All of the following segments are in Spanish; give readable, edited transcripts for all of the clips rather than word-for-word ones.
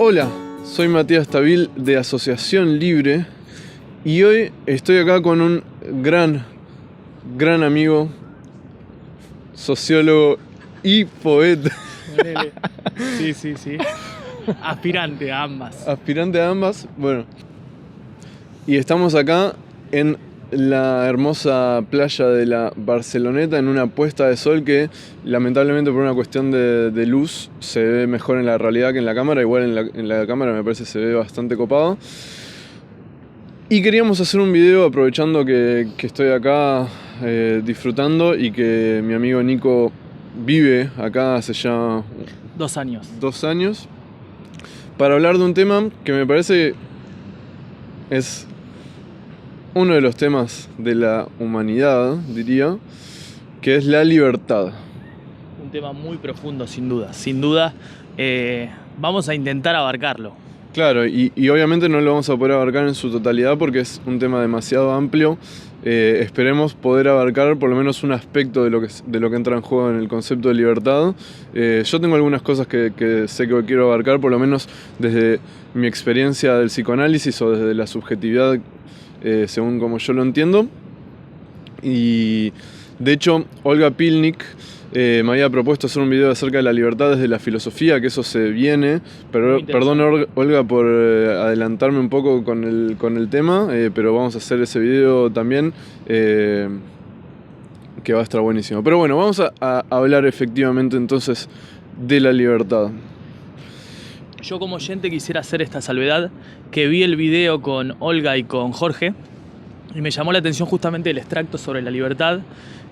Hola, soy Matías Tabil de Asociación Libre y hoy estoy acá con un gran amigo, sociólogo y poeta. Sí. Aspirante a ambas. Aspirante a ambas, bueno. Y estamos acá en la hermosa playa de la Barceloneta en una puesta de sol que lamentablemente por una cuestión de luz se ve mejor en la realidad que en la cámara. Igual en la cámara me parece se ve bastante copado. Y queríamos hacer un video aprovechando que estoy acá disfrutando y que mi amigo Nico vive acá hace ya 2 años. 2 años, para hablar de un tema que me parece es uno de los temas de la humanidad, diría, que es la libertad. Un tema muy profundo, sin duda. Sin duda, vamos a intentar abarcarlo. Claro, y obviamente no lo vamos a poder abarcar en su totalidad porque es un tema demasiado amplio. Esperemos poder abarcar por lo menos un aspecto de lo que entra en juego en el concepto de libertad. Yo tengo algunas cosas que sé que quiero abarcar, por lo menos desde mi experiencia del psicoanálisis o desde la subjetividad, según como yo lo entiendo. Y de hecho, Olga Pilnik me había propuesto hacer un video acerca de la libertad desde la filosofía, que eso se viene. Pero, perdón, Olga, por adelantarme un poco con el tema, pero vamos a hacer ese video también, que va a estar buenísimo. Pero bueno, vamos a hablar efectivamente entonces de la libertad. Yo como oyente quisiera hacer esta salvedad, que vi el video con Olga y con Jorge, y me llamó la atención justamente el extracto sobre la libertad,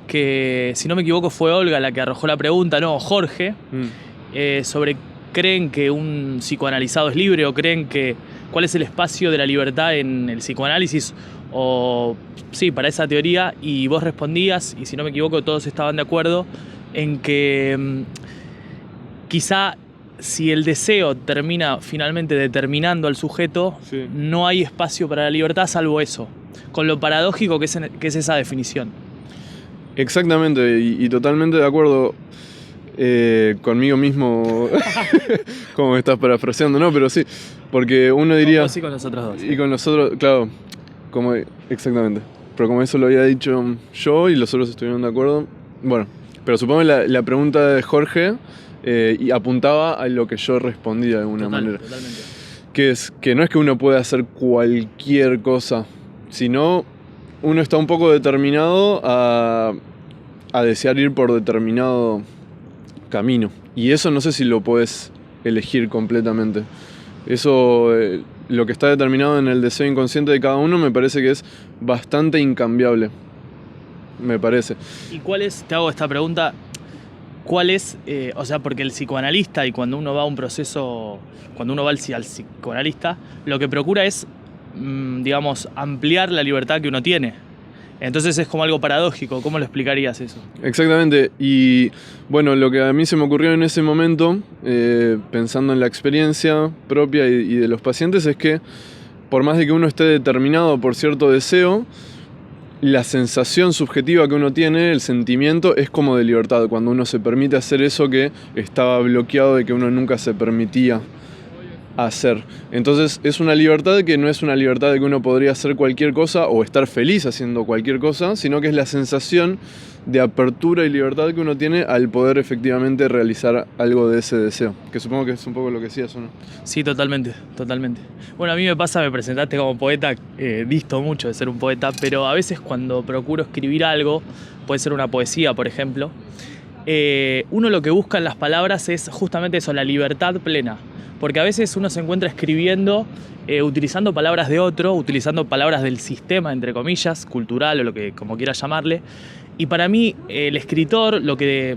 que si no me equivoco fue Olga la que arrojó la pregunta, no, Jorge, sobre ¿creen que un psicoanalizado es libre o creen que cuál es el espacio de la libertad en el psicoanálisis? O sí, para esa teoría, y vos respondías, y si no me equivoco todos estaban de acuerdo, en que quizá si el deseo termina finalmente determinando al sujeto, sí, no hay espacio para la libertad salvo eso, con lo paradójico que es esa definición. Exactamente, y totalmente de acuerdo conmigo mismo, como me estás parafraseando, ¿no? Pero sí, porque uno diría... Sí, con los otros dos. Y con los otros, claro, exactamente. Pero como eso lo había dicho yo y los otros estuvieron de acuerdo, bueno, pero supongo la pregunta de Jorge y apuntaba a lo que yo respondía de alguna manera. Totalmente. Que es que no es que uno pueda hacer cualquier cosa, sino uno está un poco determinado a desear ir por determinado camino. Y eso no sé si lo puedes elegir completamente. Eso, lo que está determinado en el deseo inconsciente de cada uno, me parece que es bastante incambiable. Me parece. ¿Y cuál es, te hago esta pregunta, cuál es, o sea, porque el psicoanalista y cuando uno va a un proceso, cuando uno va al psicoanalista, lo que procura es, digamos, ampliar la libertad que uno tiene. Entonces es como algo paradójico. ¿Cómo lo explicarías eso? Exactamente. Y bueno, lo que a mí se me ocurrió en ese momento, pensando en la experiencia propia y de los pacientes, es que por más de que uno esté determinado por cierto deseo, la sensación subjetiva que uno tiene, el sentimiento, es como de libertad. Cuando uno se permite hacer eso que estaba bloqueado, de que uno nunca se permitía hacer. Entonces es una libertad que no es una libertad de que uno podría hacer cualquier cosa o estar feliz haciendo cualquier cosa, sino que es la sensación de apertura y libertad que uno tiene al poder efectivamente realizar algo de ese deseo. Que supongo que es un poco lo que decías, ¿o no? Sí, totalmente. Bueno, a mí me pasa, me presentaste como poeta, disto mucho de ser un poeta, pero a veces cuando procuro escribir algo, puede ser una poesía, por ejemplo, uno lo que busca en las palabras es justamente eso, la libertad plena. Porque a veces uno se encuentra escribiendo utilizando palabras de otro, utilizando palabras del sistema, entre comillas, cultural o lo que como quieras llamarle. Y para mí el escritor lo que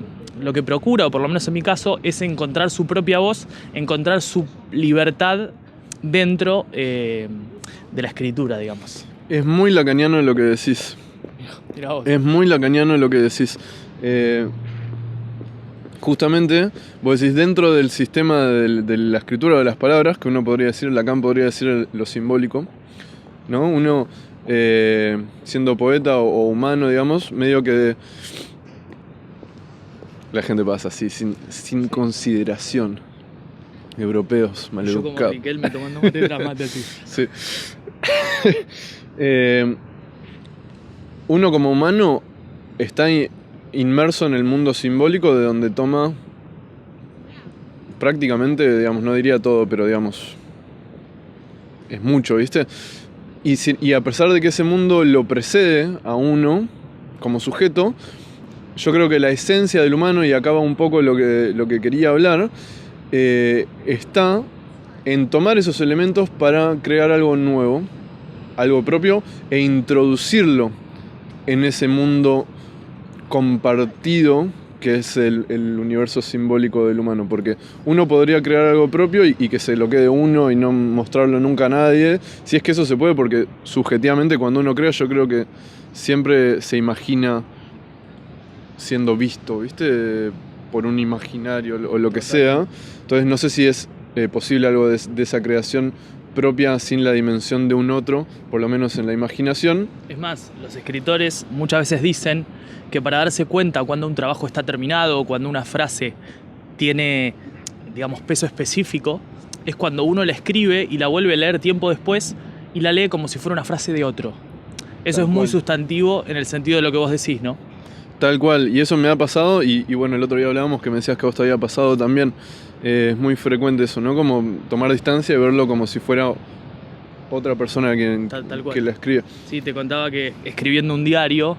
procura, o por lo menos en mi caso, es encontrar su propia voz, encontrar su libertad dentro de la escritura, digamos. Es muy lacaniano lo que decís. Mirá vos. Es muy lacaniano lo que decís. Justamente, vos decís, dentro del sistema de la escritura de las palabras, que uno podría decir, Lacan podría decir lo simbólico, ¿no? Uno, siendo poeta o humano, digamos, medio que la gente pasa así, sin consideración. europeos, Yo como maleducados. Riquelme tomando mate tras mate así. Sí. Uno como humano está inmerso en el mundo simbólico de donde toma prácticamente, digamos, no diría todo, pero digamos, es mucho, ¿viste? Y a pesar de que ese mundo lo precede a uno como sujeto, yo creo que la esencia del humano, y acá va un poco lo que quería hablar, está en tomar esos elementos para crear algo nuevo, algo propio, e introducirlo en ese mundo compartido que es el universo simbólico del humano, porque uno podría crear algo propio y que se lo quede uno y no mostrarlo nunca a nadie, si es que eso se puede, porque subjetivamente cuando uno crea, yo creo que siempre se imagina siendo visto, ¿viste? Por un imaginario o lo que sea. Entonces no sé si es posible algo de esa creación propia sin la dimensión de un otro, por lo menos en la imaginación. Es más, los escritores muchas veces dicen que para darse cuenta cuando un trabajo está terminado o cuando una frase tiene, digamos, peso específico, es cuando uno la escribe y la vuelve a leer tiempo después y la lee como si fuera una frase de otro. Eso es muy sustantivo en el sentido de lo que vos decís, ¿no? Tal cual, y eso me ha pasado, y bueno, el otro día hablábamos que me decías que a vos te había pasado también. Es muy frecuente eso, ¿no? Como tomar distancia y verlo como si fuera otra persona Tal cual. que la escribe. Sí, te contaba que escribiendo un diario,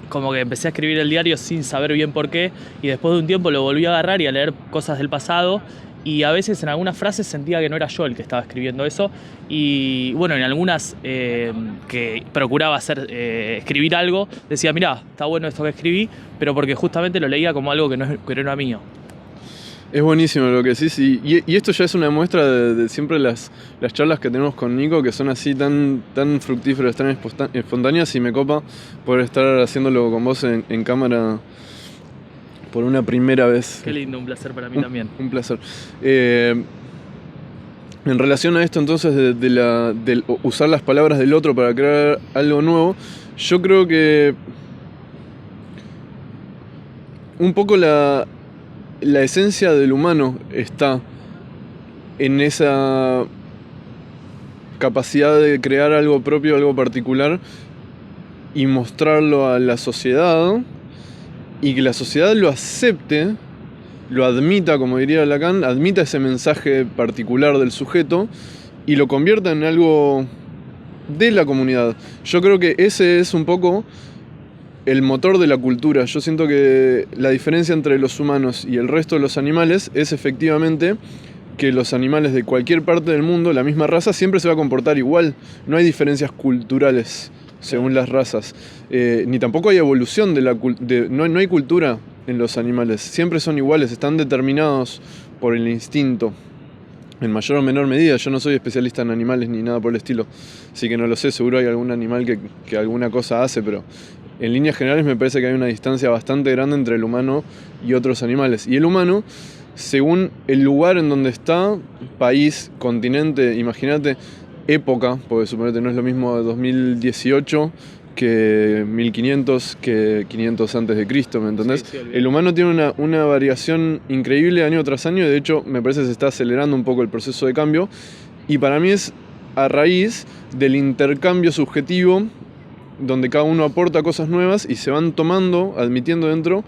como que empecé a escribir el diario sin saber bien por qué, y después de un tiempo lo volví a agarrar y a leer cosas del pasado, y a veces en algunas frases sentía que no era yo el que estaba escribiendo eso, y bueno, en algunas que procuraba escribir algo, decía, mirá, está bueno esto que escribí, pero porque justamente lo leía como algo que no era mío. Es buenísimo lo que decís, y esto ya es una muestra de siempre las charlas que tenemos con Nico, que son así tan fructíferas, tan espontáneas, y me copa poder estar haciéndolo con vos en cámara por una primera vez. Qué lindo, un placer para mí también. Un placer. En relación a esto entonces de usar las palabras del otro para crear algo nuevo, yo creo que un poco la esencia del humano está en esa capacidad de crear algo propio, algo particular, y mostrarlo a la sociedad, y que la sociedad lo acepte, lo admita, como diría Lacan, admita ese mensaje particular del sujeto y lo convierta en algo de la comunidad. Yo creo que ese es un poco el motor de la cultura. Yo siento que la diferencia entre los humanos y el resto de los animales es efectivamente que los animales de cualquier parte del mundo, la misma raza, siempre se va a comportar igual. No hay diferencias culturales según las razas. Ni tampoco hay evolución no hay cultura en los animales. Siempre son iguales, están determinados por el instinto. En mayor o menor medida, yo no soy especialista en animales ni nada por el estilo, así que no lo sé, seguro hay algún animal que alguna cosa hace, pero en líneas generales me parece que hay una distancia bastante grande entre el humano y otros animales. Y el humano, según el lugar en donde está, país, continente, imagínate, época, porque suponete no es lo mismo de 2018 que 1500, que 500 antes de Cristo, ¿me entendés? Sí, el humano tiene una variación increíble año tras año, y de hecho me parece que se está acelerando un poco el proceso de cambio, y para mí es a raíz del intercambio subjetivo, donde cada uno aporta cosas nuevas y se van tomando, admitiendo dentro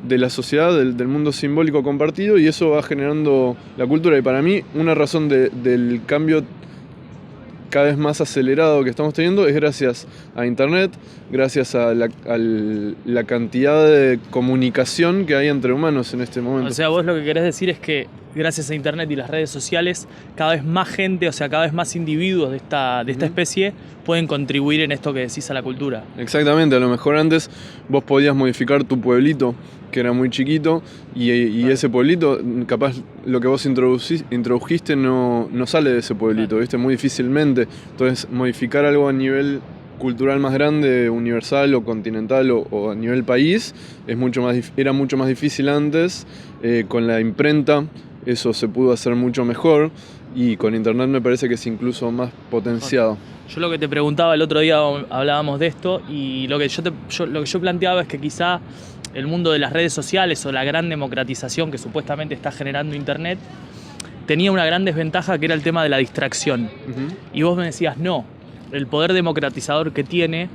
de la sociedad, del mundo simbólico compartido, y eso va generando la cultura. Y para mí una razón del cambio cada vez más acelerado que estamos teniendo es gracias a internet, gracias a la cantidad de comunicación que hay entre humanos en este momento. O sea, vos lo que querés decir es que gracias a internet y las redes sociales, cada vez más gente, o sea, cada vez más individuos de esta especie pueden contribuir en esto que decís a la cultura. Exactamente, a lo mejor antes vos podías modificar tu pueblito, que era muy chiquito, y claro, ese pueblito, capaz lo que vos introdujiste no sale de ese pueblito, claro, ¿viste? Muy difícilmente. Entonces, modificar algo a nivel cultural más grande, universal o continental o a nivel país, era mucho más difícil antes. Con la imprenta eso se pudo hacer mucho mejor, y con internet me parece que es incluso más potenciado. Yo lo que te preguntaba el otro día, hablábamos de esto, y lo que yo planteaba es que quizá el mundo de las redes sociales o la gran democratización que supuestamente está generando internet tenía una gran desventaja que era el tema de la distracción. Y vos me decías, no, el poder democratizador que tiene,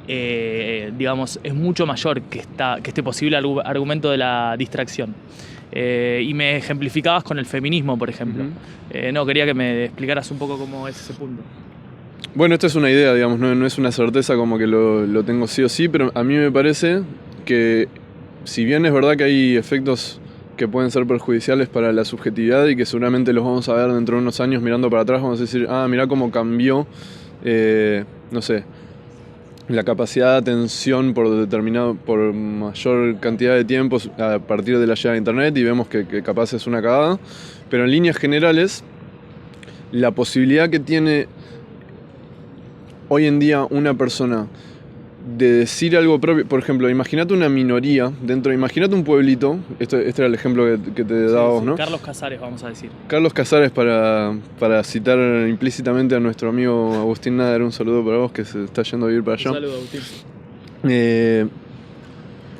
digamos, es mucho mayor que este posible argumento de la distracción. Y me ejemplificabas con el feminismo, por ejemplo. No, quería que me explicaras un poco cómo es ese punto. Bueno, esta es una idea, digamos, no es una certeza como que lo tengo sí o sí, pero a mí me parece que, si bien es verdad que hay efectos que pueden ser perjudiciales para la subjetividad y que seguramente los vamos a ver dentro de unos años mirando para atrás, vamos a decir, mirá cómo cambió, no sé, la capacidad de atención por mayor cantidad de tiempo a partir de la llegada de internet, y vemos que capaz es una cagada, pero en líneas generales, la posibilidad que tiene hoy en día una persona de decir algo propio, por ejemplo, imagínate una minoría imagínate un pueblito, este era el ejemplo que te daba vos, ¿no? Carlos Casares, vamos a decir. Carlos Casares, para citar implícitamente a nuestro amigo Agustín Nader, un saludo para vos que se está yendo a vivir para allá. Un saludo, Agustín.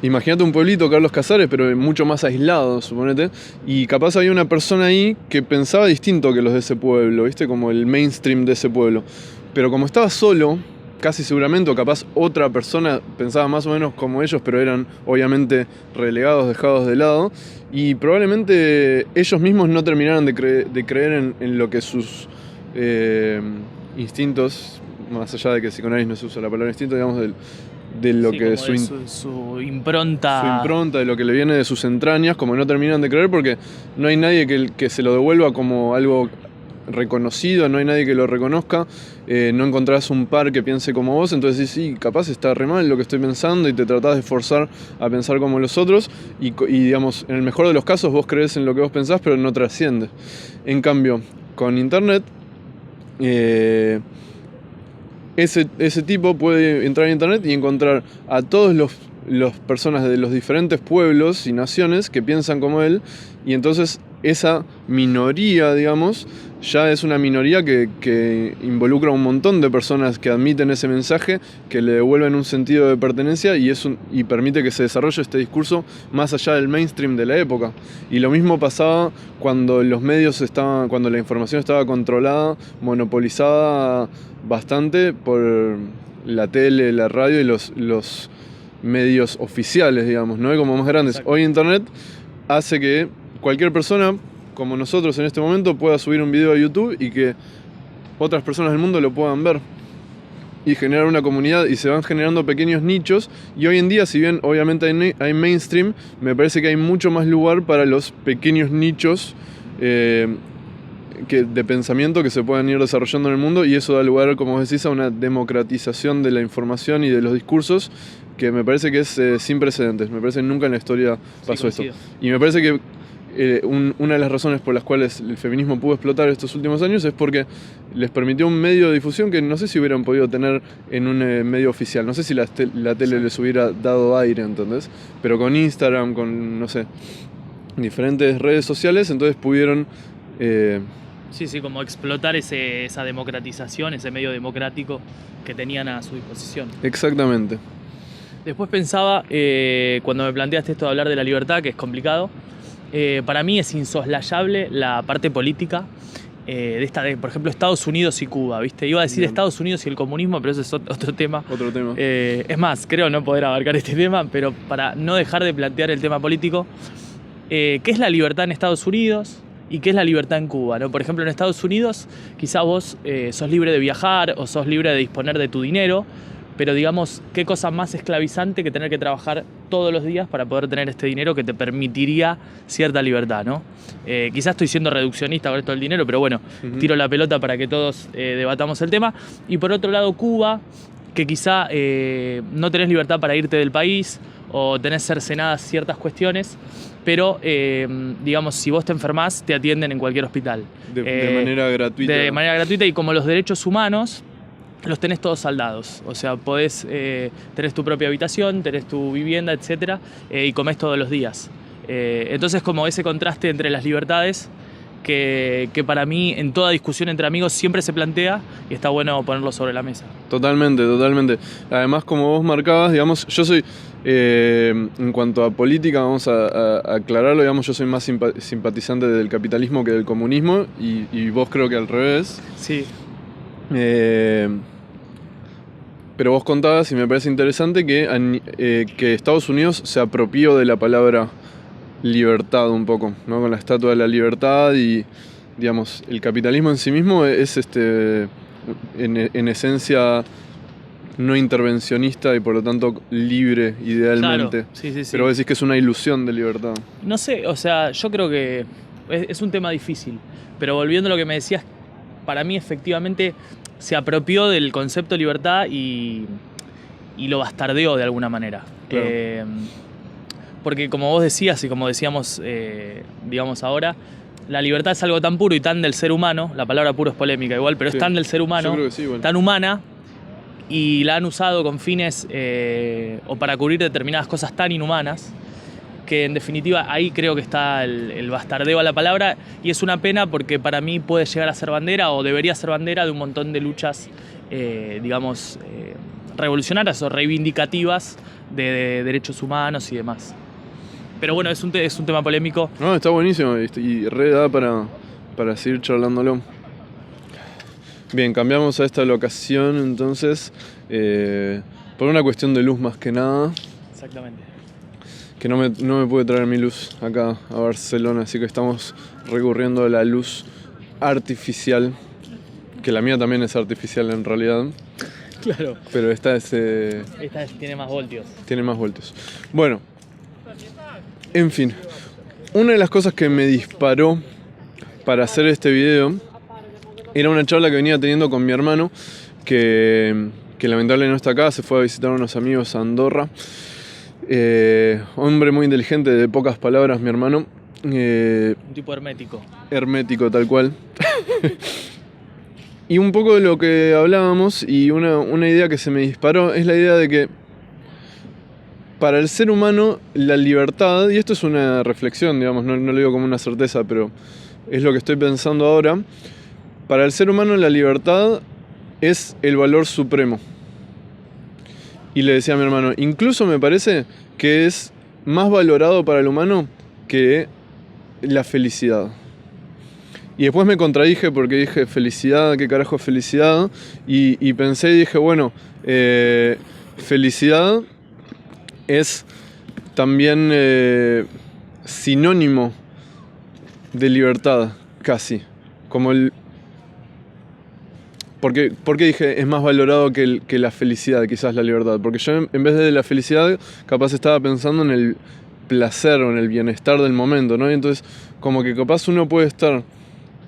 Imagínate un pueblito, Carlos Casares, pero mucho más aislado, suponete, y capaz había una persona ahí que pensaba distinto que los de ese pueblo, ¿viste? Como el mainstream de ese pueblo. Pero como estaba solo, casi seguramente, o capaz otra persona pensaba más o menos como ellos, pero eran obviamente relegados, dejados de lado, y probablemente ellos mismos no terminaran de creer en lo que sus instintos, más allá de que psicoanálisis no se usa la palabra instinto, digamos, de lo que su impronta. Su impronta, de lo que le viene de sus entrañas, como no terminan de creer, porque no hay nadie que se lo devuelva como algo reconocido, no hay nadie que lo reconozca, no encontrás un par que piense como vos, entonces sí, capaz está re mal lo que estoy pensando, y te tratás de forzar a pensar como los otros, y digamos, en el mejor de los casos vos creés en lo que vos pensás, pero no trasciende. En cambio, con internet, ese tipo puede entrar en internet y encontrar a todos los personas de los diferentes pueblos y naciones que piensan como él, y entonces esa minoría, digamos, ya es una minoría que involucra a un montón de personas que admiten ese mensaje, que le devuelven un sentido de pertenencia, y permite que se desarrolle este discurso más allá del mainstream de la época. Y lo mismo pasaba cuando cuando la información estaba controlada, monopolizada bastante por la tele, la radio y los medios oficiales, digamos, ¿no? Y como más grandes. Exacto. Hoy internet hace que cualquier persona, como nosotros en este momento, pueda subir un video a YouTube y que otras personas del mundo lo puedan ver y generar una comunidad, y se van generando pequeños nichos. Y hoy en día, si bien obviamente hay mainstream, me parece que hay mucho más lugar para los pequeños nichos de pensamiento que se puedan ir desarrollando en el mundo, y eso da lugar, como vos decís, a una democratización de la información y de los discursos que me parece que es sin precedentes. Me parece que nunca en la historia pasó esto. Y me parece que una de las razones por las cuales el feminismo pudo explotar estos últimos años es porque les permitió un medio de difusión que no sé si hubieran podido tener en un medio oficial. No sé si la tele les hubiera dado aire, ¿entendés? Pero con Instagram, con, no sé, diferentes redes sociales, entonces pudieron... Sí, como explotar esa democratización, ese medio democrático que tenían a su disposición. Exactamente. Después pensaba, cuando me planteaste esto de hablar de la libertad, que es complicado, para mí es insoslayable la parte política por ejemplo, Estados Unidos y Cuba, ¿viste? Iba a decir Estados Unidos y el comunismo, pero eso es otro tema. Otro tema. Es más, creo no poder abarcar este tema, pero para no dejar de plantear el tema político, ¿qué es la libertad en Estados Unidos y qué es la libertad en Cuba, ¿no? Por ejemplo, en Estados Unidos quizá vos sos libre de viajar o sos libre de disponer de tu dinero, pero digamos, ¿qué cosa más esclavizante que tener que trabajar todos los días para poder tener este dinero que te permitiría cierta libertad, ¿no? Quizás estoy siendo reduccionista con esto del dinero, pero bueno, tiro la pelota para que todos debatamos el tema. Y por otro lado, Cuba, que quizá no tenés libertad para irte del país o tenés cercenadas ciertas cuestiones, pero digamos, si vos te enfermás, te atienden en cualquier hospital. De manera gratuita. De manera gratuita, y como los derechos humanos los tenés todos saldados, o sea, tenés tu propia habitación, tenés tu vivienda, etcétera, y comés todos los días. Entonces, como ese contraste entre las libertades que para mí en toda discusión entre amigos siempre se plantea y está bueno ponerlo sobre la mesa. Totalmente, totalmente. Además, como vos marcabas, digamos, yo soy, en cuanto a política, vamos a aclararlo, digamos, yo soy más simpatizante del capitalismo que del comunismo y vos creo que al revés. Sí. Pero vos contabas, y me parece interesante, que Estados Unidos se apropió de la palabra libertad un poco, ¿no? Con la Estatua de la Libertad y, digamos, el capitalismo en sí mismo es en esencia no intervencionista y por lo tanto libre idealmente. Claro, sí. Pero vos decís que es una ilusión de libertad. No sé, o sea, yo creo que es un tema difícil, pero volviendo a lo que me decías, para mí efectivamente se apropió del concepto de libertad y lo bastardeó de alguna manera. Claro. Porque como vos decías y como decíamos, digamos ahora, la libertad es algo tan puro y tan del ser humano, la palabra puro es polémica igual, pero Sí. es tan del ser humano, Yo creo que sí, igual. tan humana, y la han usado con fines o para cubrir determinadas cosas tan inhumanas, que en definitiva ahí creo que está el bastardeo a la palabra, y es una pena porque para mí puede llegar a ser bandera o debería ser bandera de un montón de luchas, digamos, revolucionarias o reivindicativas de derechos humanos y demás. Pero bueno, es un tema polémico. No, está buenísimo y re da para seguir charlándolo. Bien, cambiamos a esta locación entonces, por una cuestión de luz más que nada. Exactamente. Que no me pude traer mi luz acá a Barcelona, así que estamos recurriendo a la luz artificial, que la mía también es artificial en realidad, Claro. pero esta Tiene más voltios. tiene más vueltos. Bueno, en fin, una de las cosas que me disparó para hacer este video era una charla que venía teniendo con mi hermano, que lamentablemente no está acá, se fue a visitar a unos amigos a Andorra. Hombre muy inteligente, de pocas palabras, mi hermano. Un tipo hermético. Hermético, tal cual. Y un poco de lo que hablábamos y una idea que se me disparó es la idea de que para el ser humano la libertad, y esto es una reflexión, digamos, no lo digo como una certeza, pero es lo que estoy pensando ahora, para el ser humano la libertad es el valor supremo. Y le decía a mi hermano, incluso me parece que es más valorado para el humano que la felicidad. Y después me contradije porque dije, felicidad, ¿qué carajo es felicidad? Y pensé y dije, bueno, felicidad es también sinónimo de libertad, casi. Como ¿Por qué dije es más valorado que la felicidad, quizás la libertad? Porque yo en vez de la felicidad capaz estaba pensando en el placer o en el bienestar del momento, ¿no? Y entonces como que capaz uno puede estar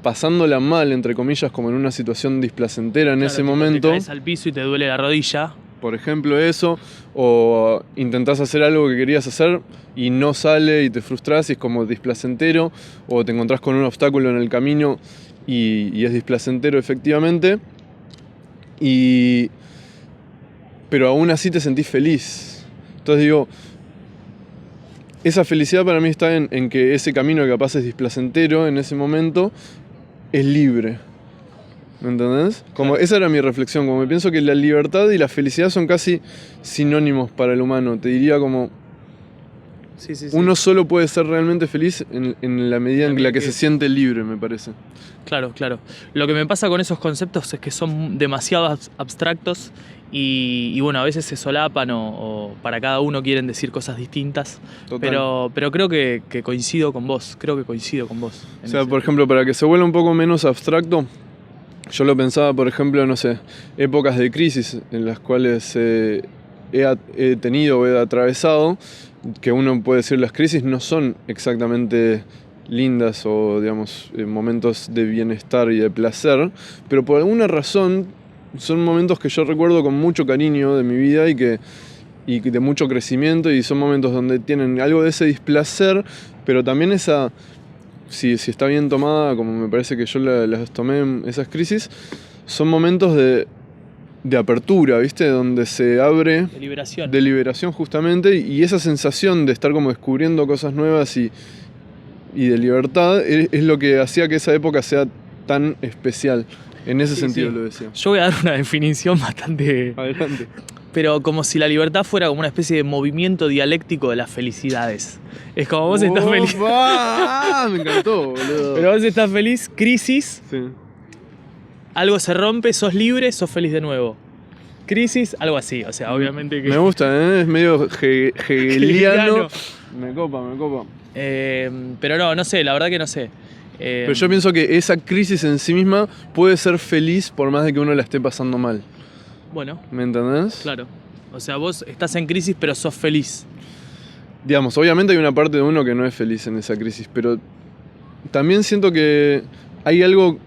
pasándola mal, entre comillas, como en una situación displacentera en ese momento. Te caes al piso y te duele la rodilla. Por ejemplo eso, o intentás hacer algo que querías hacer y no sale y te frustras y es como displacentero, o te encontrás con un obstáculo en el camino y es displacentero efectivamente. Pero aún así te sentís feliz. Entonces digo, esa felicidad para mí está en que ese camino que capaz es displacentero en ese momento es libre. ¿Me entendés? Como esa era mi reflexión, como pienso que la libertad y la felicidad son casi sinónimos para el humano. Te diría como Sí. uno solo puede ser realmente feliz en la medida en la que se siente libre, me parece. Claro. Lo que me pasa con esos conceptos es que son demasiado abstractos y bueno, a veces se solapan o para cada uno quieren decir cosas distintas. Total. Pero creo que coincido con vos. O sea, por ejemplo, para que se vuelva un poco menos abstracto, yo lo pensaba, por ejemplo, no sé, épocas de crisis en las cuales he tenido o he atravesado, que uno puede decir las crisis no son exactamente lindas o, digamos, momentos de bienestar y de placer, pero por alguna razón son momentos que yo recuerdo con mucho cariño de mi vida y de mucho crecimiento, y son momentos donde tienen algo de ese displacer, pero también esa, si está bien tomada, como me parece que yo las tomé en esas crisis, son momentos de apertura, ¿viste? Donde se abre... De liberación justamente, y esa sensación de estar como descubriendo cosas nuevas y y de libertad es lo que hacía que esa época sea tan especial. En ese sentido lo decía. Yo voy a dar una definición bastante... Adelante. Pero como si la libertad fuera como una especie de movimiento dialéctico de las felicidades. Es como vos estás feliz. Me encantó, boludo. Pero vos estás feliz, crisis, Sí. algo se rompe, sos libre, sos feliz de nuevo. Crisis, algo así. O sea, obviamente que... Me gusta, ¿eh? Es medio hegeliano. Hegeliano. Me copa. Pero no sé, la verdad que no sé. Pero yo pienso que esa crisis en sí misma puede ser feliz por más de que uno la esté pasando mal. Bueno, ¿Me entendés? claro. O sea, vos estás en crisis, pero sos feliz. Digamos, obviamente hay una parte de uno que no es feliz en esa crisis, pero también siento que hay algo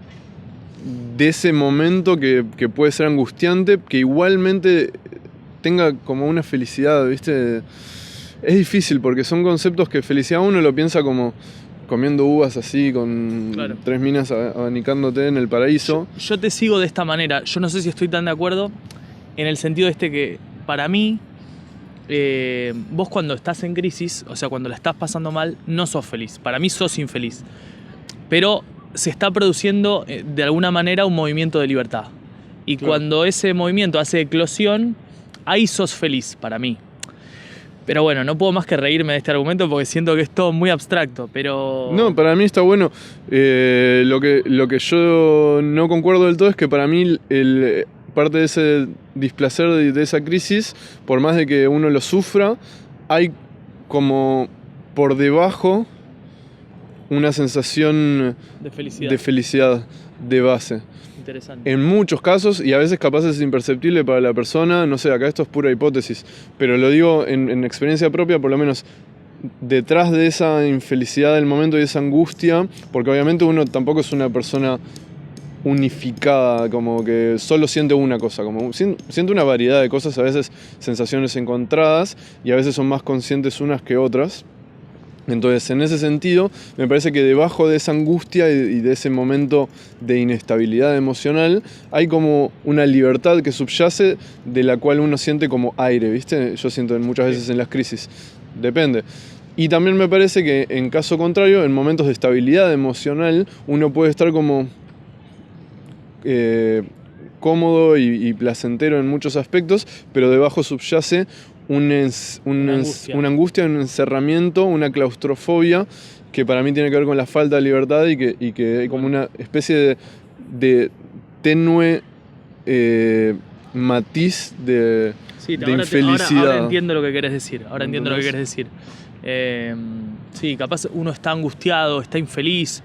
de ese momento que puede ser angustiante, que igualmente tenga como una felicidad, ¿viste? Es difícil porque son conceptos que felicidad uno lo piensa como comiendo uvas así, con Claro. 3 minas abanicándote en el paraíso. Yo te sigo de esta manera. Yo no sé si estoy tan de acuerdo en el sentido que para mí, vos cuando estás en crisis, o sea, cuando la estás pasando mal, no sos feliz. Para mí sos infeliz. Pero se está produciendo de alguna manera un movimiento de libertad. Y Claro. cuando ese movimiento hace eclosión, ahí sos feliz para mí. Pero bueno, no puedo más que reírme de este argumento porque siento que es todo muy abstracto, pero... No, para mí está bueno. Lo que yo no concuerdo del todo es que para mí parte de ese displacer de esa crisis, por más de que uno lo sufra, hay como por debajo una sensación de de felicidad de base. Interesante. En muchos casos, y a veces capaz es imperceptible para la persona, no sé, acá esto es pura hipótesis, pero lo digo en experiencia propia, por lo menos detrás de esa infelicidad del momento y esa angustia, porque obviamente uno tampoco es una persona unificada, como que solo siente una cosa, como siente una variedad de cosas, a veces sensaciones encontradas, y a veces son más conscientes unas que otras. Entonces, en ese sentido, me parece que debajo de esa angustia y de ese momento de inestabilidad emocional, hay como una libertad que subyace de la cual uno siente como aire, ¿viste? Yo siento muchas veces en las crisis. Depende. Y también me parece que, en caso contrario, en momentos de estabilidad emocional, uno puede estar como cómodo y placentero en muchos aspectos, pero debajo subyace una angustia, un encerramiento, una claustrofobia que para mí tiene que ver con la falta de libertad y que hay como una especie de tenue matiz de infelicidad. Ahora entiendo lo que querés decir. Sí, capaz uno está angustiado, está infeliz,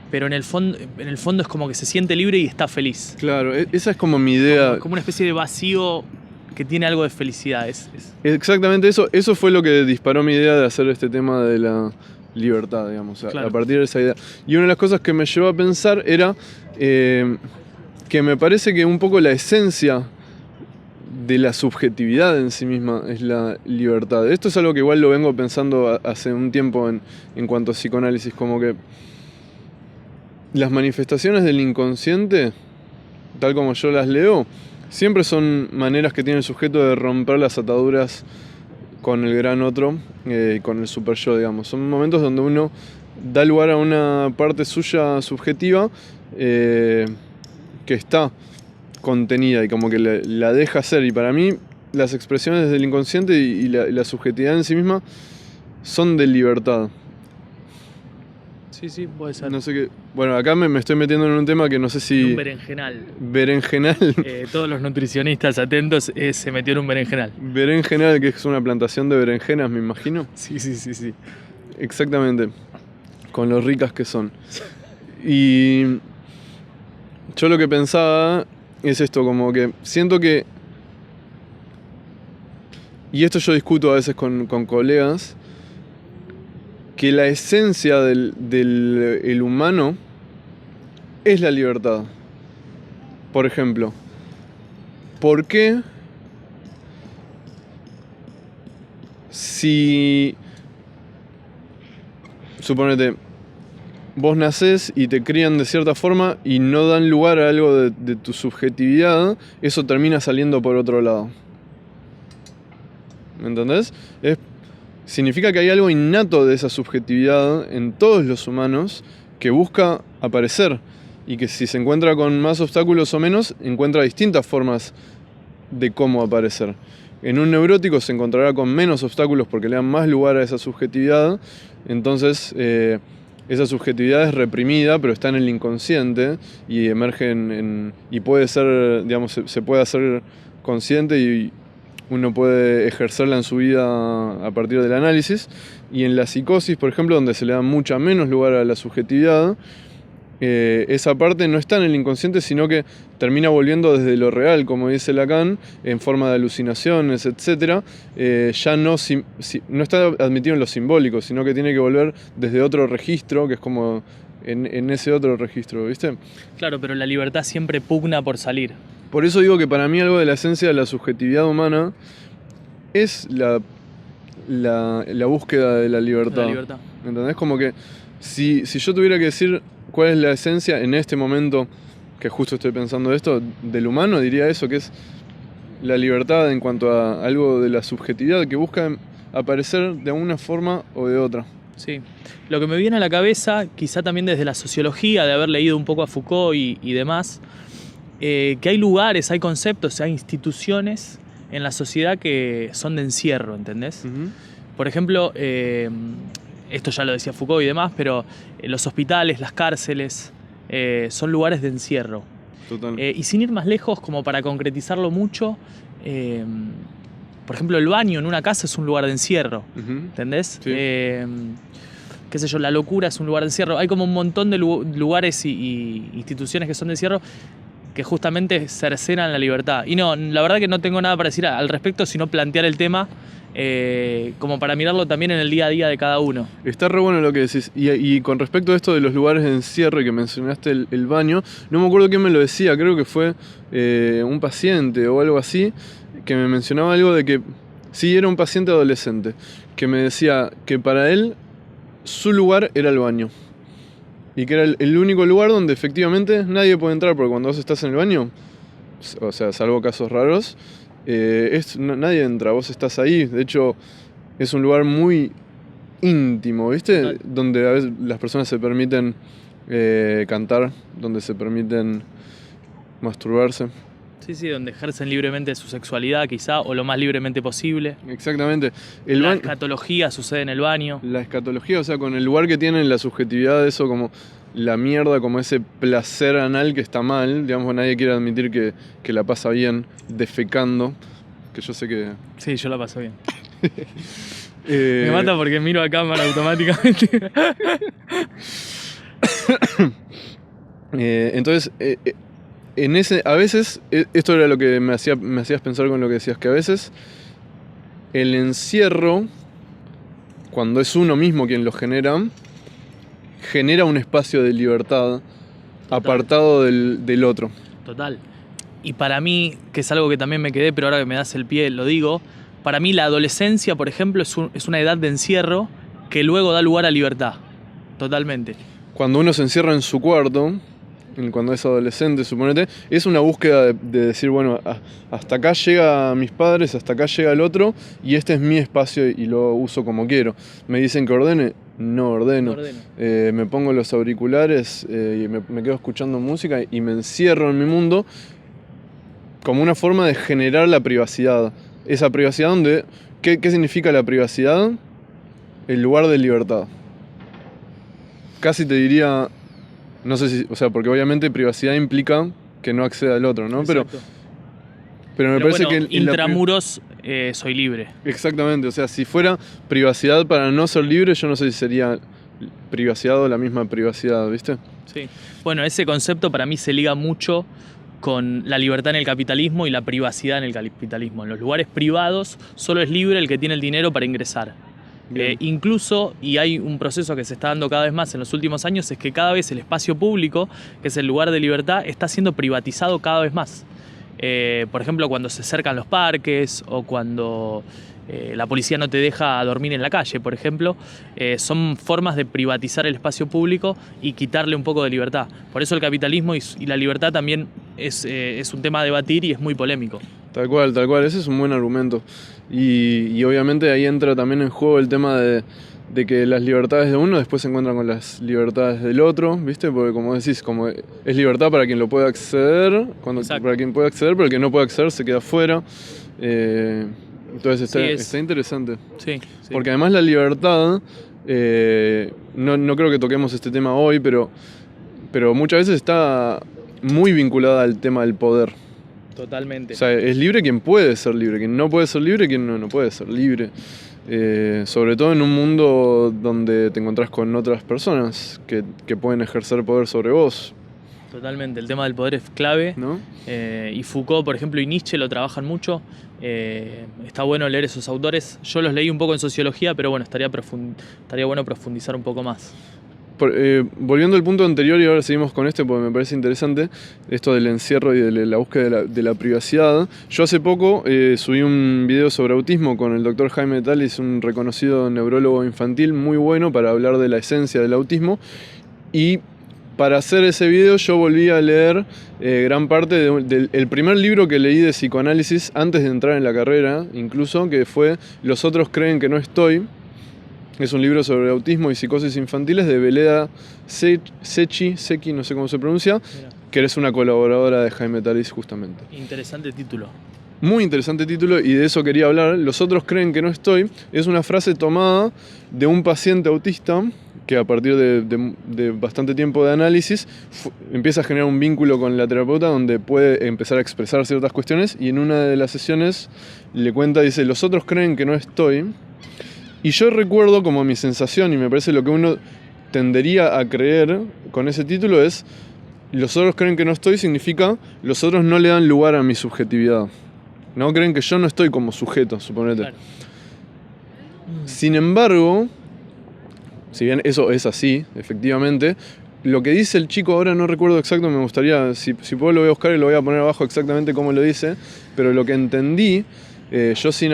pero en el fondo es como que se siente libre y está feliz. Claro, esa es como mi idea. Como una especie de vacío que tiene algo de felicidad. Exactamente eso fue lo que disparó mi idea de hacer este tema de la libertad, digamos, Claro. a partir de esa idea. Y una de las cosas que me llevó a pensar era que me parece que un poco la esencia de la subjetividad en sí misma es la libertad. Esto es algo que igual lo vengo pensando hace un tiempo en cuanto a psicoanálisis, como que las manifestaciones del inconsciente, tal como yo las leo, siempre son maneras que tiene el sujeto de romper las ataduras con el gran otro, con el super yo, digamos. Son momentos donde uno da lugar a una parte suya subjetiva que está contenida y como que la deja ser. Y para mí las expresiones del inconsciente y la subjetividad en sí misma son de libertad. Sí, puede ser. No sé qué. Bueno, acá me estoy metiendo en un tema que no sé si. Un berenjenal. Berenjenal. Todos los nutricionistas atentos se metió en un berenjenal. Berenjenal, que es una plantación de berenjenas, me imagino. Sí. Exactamente. Con lo ricas que son. Y yo lo que pensaba es esto, como que siento que. Y esto yo discuto a veces con colegas. Que la esencia del humano es la libertad. Por ejemplo, ¿por qué si, suponete, vos nacés y te crían de cierta forma y no dan lugar a algo de tu subjetividad, eso termina saliendo por otro lado? ¿Me entendés? significa que hay algo innato de esa subjetividad en todos los humanos que busca aparecer y que si se encuentra con más obstáculos o menos, encuentra distintas formas de cómo aparecer. En un neurótico se encontrará con menos obstáculos porque le dan más lugar a esa subjetividad, entonces esa subjetividad es reprimida, pero está en el inconsciente y emerge y puede ser, digamos, se puede hacer consciente y uno puede ejercerla en su vida a partir del análisis. Y en la psicosis, por ejemplo, donde se le da mucha menos lugar a la subjetividad, esa parte no está en el inconsciente, sino que termina volviendo desde lo real, como dice Lacan, en forma de alucinaciones, etc. Ya no está admitido en lo simbólico, sino que tiene que volver desde otro registro, que es como en ese otro registro, ¿viste? Claro, pero la libertad siempre pugna por salir. Por eso digo que para mí algo de la esencia de la subjetividad humana es la búsqueda de la libertad. ¿Entendés? Como que si yo tuviera que decir cuál es la esencia en este momento, que justo estoy pensando esto, del humano, diría eso, que es la libertad en cuanto a algo de la subjetividad que busca aparecer de una forma o de otra. Sí. Lo que me viene a la cabeza, quizá también desde la sociología, de haber leído un poco a Foucault y demás, que hay lugares, hay conceptos, hay instituciones en la sociedad que son de encierro, ¿entendés? Uh-huh. Por ejemplo, esto ya lo decía Foucault y demás, pero los hospitales, las cárceles, son lugares de encierro. Total. Y sin ir más lejos, como para concretizarlo mucho, por ejemplo, el baño en una casa es un lugar de encierro, Uh-huh. ¿entendés? Sí. Qué sé yo, la locura es un lugar de encierro. Hay como un montón de lugares y instituciones que son de encierro que justamente cercenan la libertad. Y no, la verdad que no tengo nada para decir al respecto, sino plantear el tema como para mirarlo también en el día a día de cada uno. Está re bueno lo que decís. Y con respecto a esto de los lugares de encierro y que mencionaste el baño, no me acuerdo quién me lo decía, creo que fue un paciente o algo así, que me mencionaba algo de que, sí, era un paciente adolescente, que me decía que para él su lugar era el baño. Y que era el único lugar donde efectivamente nadie puede entrar, porque cuando vos estás en el baño, o sea, salvo casos raros, nadie entra, vos estás ahí. De hecho, es un lugar muy íntimo, ¿viste? Total. Donde a veces las personas se permiten cantar, donde se permiten masturbarse. Sí, donde ejercen libremente su sexualidad quizá, o lo más libremente posible. Exactamente. La escatología sucede en el baño. La escatología, o sea, con el lugar que tiene la subjetividad, eso como la mierda, como ese placer anal que está mal, digamos, nadie quiere admitir que la pasa bien defecando, que yo sé que... Sí, yo la paso bien. Me mata porque miro a cámara automáticamente. Entonces, a veces, esto era lo que me hacías pensar con lo que decías, que a veces el encierro, cuando es uno mismo quien lo genera un espacio de libertad. Total. Apartado del otro. Total. Y para mí, que es algo que también me quedé, pero ahora que me das el pie lo digo, para mí la adolescencia, por ejemplo, es una edad de encierro que luego da lugar a libertad. Totalmente. Cuando uno se encierra en su cuarto, cuando es adolescente, suponete, es una búsqueda de decir, bueno, hasta acá llega mis padres, hasta acá llega el otro, y este es mi espacio y lo uso como quiero. Me dicen que ordene, no ordeno. Me pongo los auriculares y me quedo escuchando música y me encierro en mi mundo como una forma de generar la privacidad. Esa privacidad donde... ¿Qué significa la privacidad? El lugar de libertad. Casi te diría... No sé si... O sea, porque obviamente privacidad implica que no acceda al otro, ¿no? Pero me parece bueno, que... intramuros soy libre. Exactamente. O sea, si fuera privacidad para no ser libre, yo no sé si sería privacidad o la misma privacidad, ¿viste? Sí. Bueno, ese concepto para mí se liga mucho con la libertad en el capitalismo y la privacidad en el capitalismo. En los lugares privados solo es libre el que tiene el dinero para ingresar. Incluso, y hay un proceso que se está dando cada vez más en los últimos años, es que cada vez el espacio público, que es el lugar de libertad, está siendo privatizado cada vez más. Por ejemplo, cuando se cercan los parques o cuando la policía no te deja dormir en la calle, por ejemplo, son formas de privatizar el espacio público y quitarle un poco de libertad. Por eso el capitalismo y la libertad también es un tema a debatir y es muy polémico. Tal cual, ese es un buen argumento. Y obviamente ahí entra también en juego el tema de que las libertades de uno después se encuentran con las libertades del otro, ¿viste? Porque como decís, como es libertad para quien lo pueda acceder, para quien puede acceder, pero el que no puede acceder se queda fuera. Entonces está interesante. Sí. Porque además la libertad, no creo que toquemos este tema hoy, pero muchas veces está muy vinculada al tema del poder. Totalmente. O sea, es libre quien puede ser libre, quien no puede ser libre, quien no puede ser libre. Sobre todo en un mundo donde te encontrás con otras personas que pueden ejercer poder sobre vos. Totalmente, el tema del poder es clave, ¿no? Y Foucault, por ejemplo, y Nietzsche lo trabajan mucho. Está bueno leer esos autores. Yo los leí un poco en sociología, pero bueno, estaría bueno profundizar un poco más. Volviendo al punto anterior, y ahora seguimos con este porque me parece interesante, esto del encierro y de la búsqueda de la privacidad. Yo hace poco subí un video sobre autismo con el doctor Jaime Talis, un reconocido neurólogo infantil muy bueno para hablar de la esencia del autismo. Y para hacer ese video yo volví a leer gran parte del primer libro que leí de psicoanálisis antes de entrar en la carrera, incluso, que fue Los otros creen que no estoy. Es un libro sobre autismo y psicosis infantiles de Veleda Secchi, no sé cómo se pronuncia, Mira. Que eres una colaboradora de Jaime Talis justamente. Interesante título. Muy interesante título y de eso quería hablar. Los otros creen que no estoy. Es una frase tomada de un paciente autista que a partir de bastante tiempo de análisis empieza a generar un vínculo con la terapeuta donde puede empezar a expresar ciertas cuestiones y en una de las sesiones le cuenta, dice, los otros creen que no estoy. Y yo recuerdo como mi sensación, y me parece lo que uno tendería a creer con ese título es, los otros creen que no estoy, significa, los otros no le dan lugar a mi subjetividad. No creen que yo no estoy como sujeto, suponete. Claro. Sin embargo, si bien eso es así, efectivamente, lo que dice el chico ahora no recuerdo exacto, me gustaría, si puedo lo voy a buscar y lo voy a poner abajo exactamente cómo lo dice, pero lo que entendí, yo sin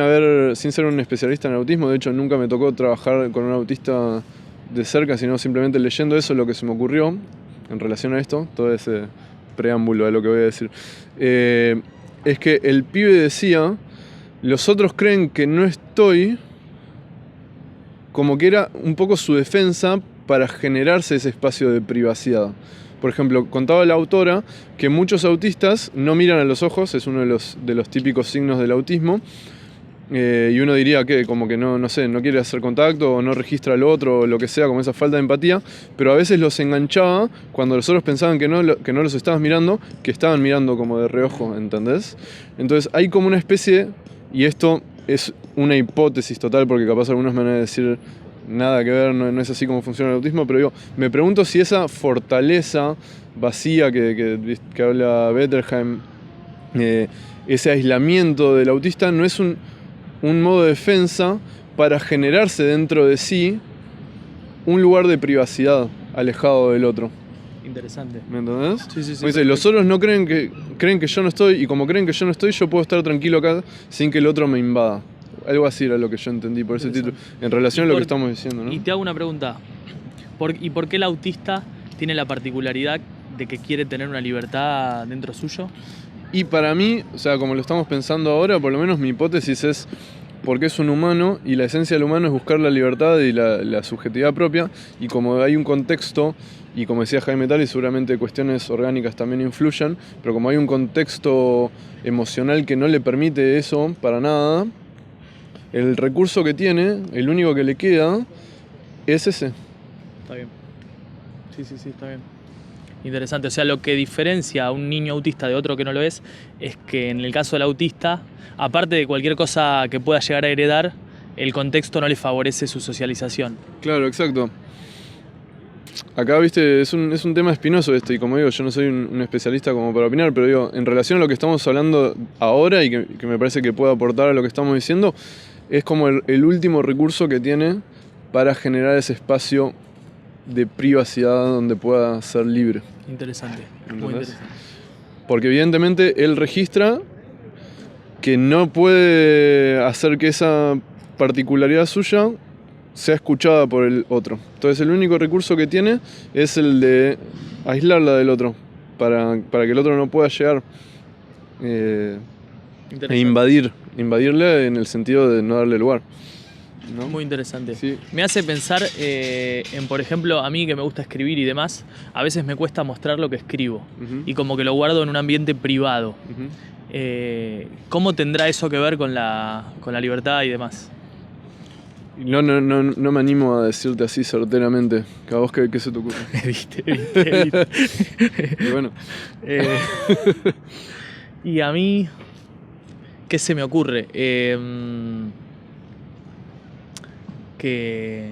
ser un especialista en autismo, de hecho nunca me tocó trabajar con un autista de cerca, sino simplemente leyendo eso, lo que se me ocurrió en relación a esto, todo ese preámbulo a lo que voy a decir, es que el pibe decía, los otros creen que no estoy, como que era un poco su defensa para generarse ese espacio de privacidad. Por ejemplo, contaba la autora que muchos autistas no miran a los ojos, es uno de los típicos signos del autismo, y uno diría que como que no quiere hacer contacto o no registra al otro o lo que sea, como esa falta de empatía, pero a veces los enganchaba cuando los otros pensaban que no los estabas mirando, que estaban mirando como de reojo, ¿entendés? Entonces hay como una especie, y esto es una hipótesis total porque capaz algunos me van a decir nada que ver, no es así como funciona el autismo, pero me pregunto si esa fortaleza vacía que habla Bettelheim, ese aislamiento del autista no es un modo de defensa para generarse dentro de sí un lugar de privacidad alejado del otro. Interesante. ¿Me entendés? Sí. Dice, los otros no creen que yo no estoy, y como creen que yo no estoy, yo puedo estar tranquilo acá sin que el otro me invada. Algo así era lo que yo entendí por ese título, en relación a lo que estamos diciendo, ¿no? Y te hago una pregunta. ¿Y por qué el autista tiene la particularidad de que quiere tener una libertad dentro suyo? Y para mí, o sea, como lo estamos pensando ahora, por lo menos mi hipótesis es porque es un humano y la esencia del humano es buscar la libertad y la subjetividad propia, y como hay un contexto, y como decía Jaime Talis, seguramente cuestiones orgánicas también influyen, pero como hay un contexto emocional que no le permite eso para nada, el recurso que tiene, el único que le queda, es ese. Está bien. Sí, está bien. Interesante. O sea, lo que diferencia a un niño autista de otro que no lo es que en el caso del autista, aparte de cualquier cosa que pueda llegar a heredar, el contexto no le favorece su socialización. Claro, exacto. Acá, viste, es un tema espinoso esto, y como digo, yo no soy un especialista como para opinar, pero digo, en relación a lo que estamos hablando ahora y que me parece que puede aportar a lo que estamos diciendo, es como el último recurso que tiene para generar ese espacio de privacidad donde pueda ser libre. Interesante, ¿entendés? muy interesante. Porque evidentemente él registra que no puede hacer que esa particularidad suya sea escuchada por el otro. Entonces el único recurso que tiene es el de aislarla del otro, para que el otro no pueda llegar e invadirle en el sentido de no darle lugar, ¿no? Muy interesante. Sí. Me hace pensar en, por ejemplo, a mí que me gusta escribir y demás, a veces me cuesta mostrar lo que escribo. Y como que lo guardo en un ambiente privado. ¿Cómo tendrá eso que ver con la libertad y demás? No me animo a decirte así certeramente. ¿A vos qué se te ocurre? ¿Viste? Y bueno. Y a mí, ¿qué se me ocurre? Que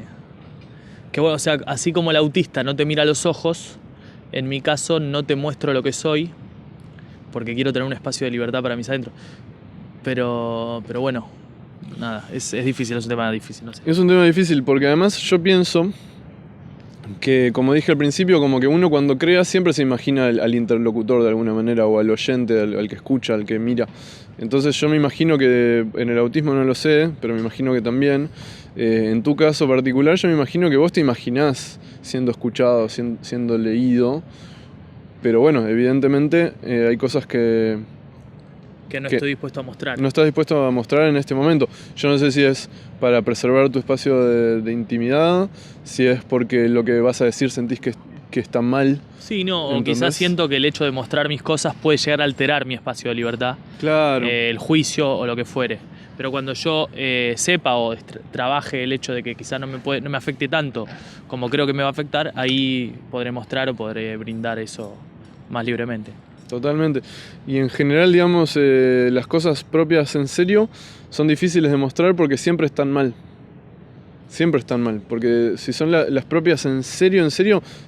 bueno, o sea, así como el autista no te mira a los ojos, en mi caso no te muestro lo que soy, porque quiero tener un espacio de libertad para mis adentros. Pero bueno, nada, es difícil, es un tema difícil, no sé. Es un tema difícil porque además yo pienso que, como dije al principio, como que uno cuando crea siempre se imagina al interlocutor de alguna manera, o al oyente, al que escucha, al que mira. Entonces yo me imagino que en el autismo no lo sé, pero me imagino que también, en tu caso particular, yo me imagino que vos te imaginás siendo escuchado, siendo leído, pero bueno, evidentemente hay cosas que no estoy dispuesto a mostrar. No estás dispuesto a mostrar en este momento. Yo no sé si es para preservar tu espacio de intimidad, si es porque lo que vas a decir sentís que está mal. Sí, no, ¿entendés? o quizás siento que el hecho de mostrar mis cosas puede llegar a alterar mi espacio de libertad. Claro. El juicio o lo que fuere. Pero cuando yo sepa o trabaje el hecho de que quizás no me afecte tanto como creo que me va a afectar, ahí podré mostrar o podré brindar eso más libremente. Totalmente. Y en general, digamos, las cosas propias en serio son difíciles de mostrar porque siempre están mal. Siempre están mal. Porque si son las propias en serio,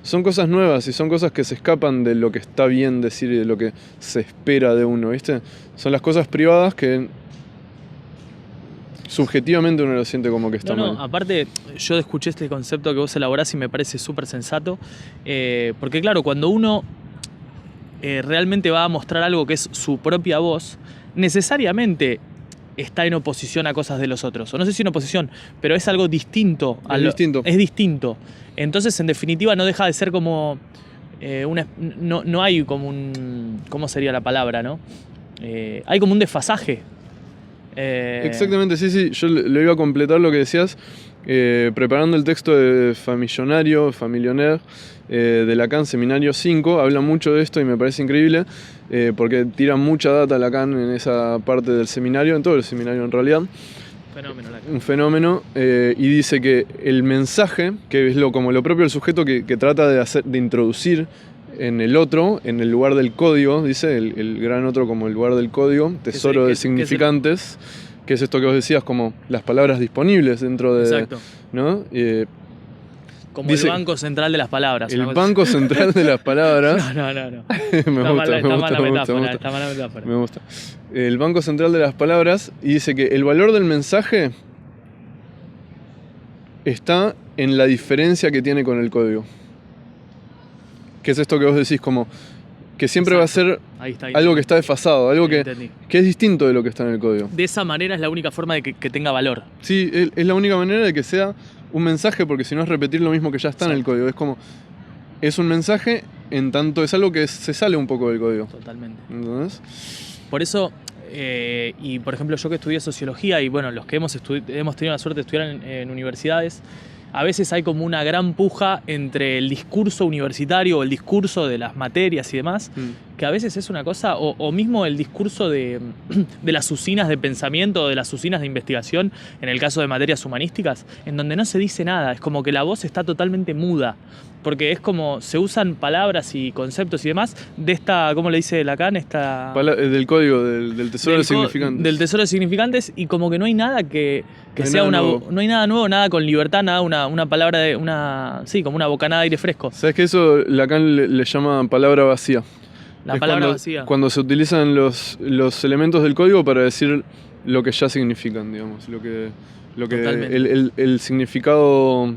son cosas nuevas y son cosas que se escapan de lo que está bien decir y de lo que se espera de uno, ¿viste? Son las cosas privadas que subjetivamente uno lo siente como que está mal. Aparte, yo escuché este concepto que vos elaborás y me parece súper sensato. Porque claro, cuando uno realmente va a mostrar algo que es su propia voz, necesariamente está en oposición a cosas de los otros. O no sé si en oposición, pero es algo distinto. Es distinto. Entonces, en definitiva, no deja de ser como no hay como un... ¿Cómo sería la palabra, no? Hay como un desfasaje. Exactamente, sí. Yo le iba a completar lo que decías. Preparando el texto de Familionaire, de Lacan, Seminario 5, habla mucho de esto y me parece increíble, porque tira mucha data Lacan en esa parte del seminario, en todo el seminario en realidad. Un fenómeno, y dice que el mensaje, que es como lo propio del sujeto que trata de introducir en el otro, en el lugar del código, dice, el gran otro como el lugar del código, tesoro de significantes, que es esto que vos decías, como las palabras disponibles dentro de... Exacto. ¿no? Como dice, el banco central de las palabras. El banco central de las palabras. No. Está mala metáfora. Me gusta. El banco central de las palabras, y dice que el valor del mensaje está en la diferencia que tiene con el código. ¿Qué es esto que vos decís? Como que siempre va a ser algo que está desfasado, algo que es distinto de lo que está en el código. De esa manera es la única forma de que tenga valor. Sí, es la única manera de que sea un mensaje, porque si no es repetir lo mismo que ya está en el código. Es un mensaje en tanto es algo que se sale un poco del código. Totalmente. ¿Entendés? Por eso, y por ejemplo yo que estudié sociología y bueno, los que hemos tenido la suerte de estudiar en universidades, a veces hay como una gran puja entre el discurso universitario o el discurso de las materias y demás, que a veces es una cosa, o mismo el discurso de las usinas de pensamiento o de las usinas de investigación, en el caso de materias humanísticas, en donde no se dice nada, es como que la voz está totalmente muda, porque es como se usan palabras y conceptos y demás de esta, ¿cómo le dice Lacan? Del código, del tesoro de significantes. Del tesoro de significantes, y como que no hay nada que sea una... No hay nada nuevo, nada con libertad, nada una palabra como una bocanada de aire fresco. ¿Sabes que eso Lacan le llama palabra vacía? La palabra vacía. Cuando se utilizan los elementos del código para decir lo que ya significan, digamos, el significado